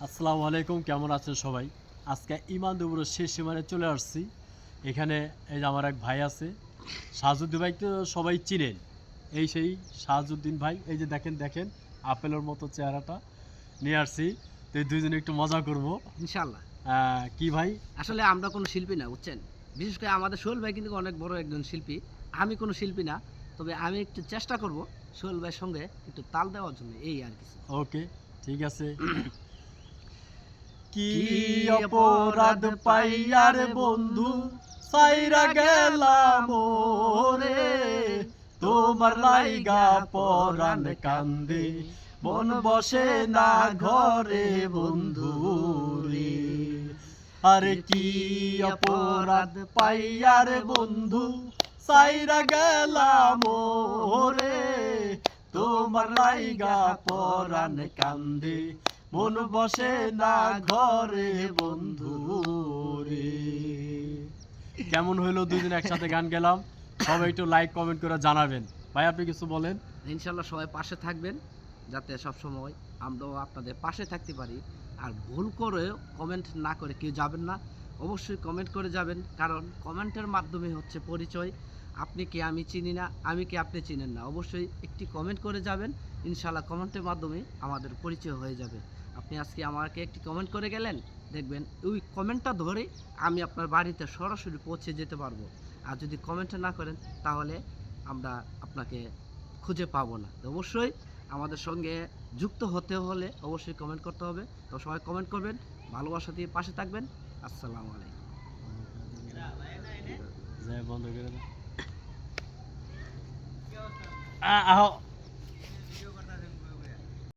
আসসালামু আলাইকুম, কেমন আছেন সবাই? আজকে ইমান দুপুরের শেষ সীমানে চলে আসছি। এখানে এই যে আমার এক ভাই আছে, সাজউদ্দিন ভাই তো সবাই চিনেন। এই সেই সাজউদ্দিন ভাই, এই যে দেখেন দেখেন আপেলের মতো চেহারাটা নিয়ে আসছি। তো এই দুইজনে একটু মজা করব। ইনশাআল্লাহ। কি ভাই? আসলে আমরা কোনো শিল্পী না, বুঝছেন? বিশেষ করে আমাদের সোহেল ভাই কিন্তু অনেক বড় একজন শিল্পী। আমি কোনো শিল্পী না, তবে আমি একটু চেষ্টা করব সোহেল ভাইয়ের সঙ্গে একটু তাল দেওয়ার জন্য, এই আর কিছু। ওকে, ঠিক আছে। কি কি অপরাধ পাইয়ার বন্ধু সাইরা গেলাম রে, তোমার লাইগা পরাণ কান্দে, মন বসে না ঘরে বন্ধু রে। আরে কি অপরাধ পাইয়ার বন্ধু সাইরা গেলাম রে, তোমার লাইগা পরাণ কান্দে, মন বসে না ঘরে বন্ধু রে। কেমন হইলো দুজন একসাথে গান গেলাম? সবাই একটু লাইক কমেন্ট করে জানাবেন। ভাই আপনি কিছু বলেন। ইনশাআল্লাহ সবাই পাশে থাকবেন, যাতে সব সময় আমরাও আপনাদের পাশে থাকতে পারি। আর ভুল করে কমেন্ট না করে কেউ যাবেন না, অবশ্যই কমেন্ট করে যাবেন, কারণ কমেন্টের মাধ্যমে হচ্ছে পরিচয়। আপনি কি আমি চিনি না, আমি কি আপনি চিনেন না, অবশ্যই একটি কমেন্ট করে যাবেন। ইনশাআল্লাহ কমেন্টের মাধ্যমে আমাদের পরিচয় হয়ে যাবে। আপনি আজকে আমাকে একটি কমেন্ট করে গেলেন, দেখবেন ওই কমেন্টটা ধরে আমি আপনার বাড়িতে সরাসরি পৌঁছে যেতে পারবো। আর যদি কমেন্ট না করেন, তাহলে আমরা আপনাকে খুঁজে পাবো না। তো অবশ্যই আমাদের সঙ্গে যুক্ত হতে হলে অবশ্যই কমেন্ট করতে হবে। তো সবাই কমেন্ট করবেন, ভালোবাসা দিয়ে পাশে থাকবেন। আসসালামু আলাইকুম। বন্ধ করে দাও।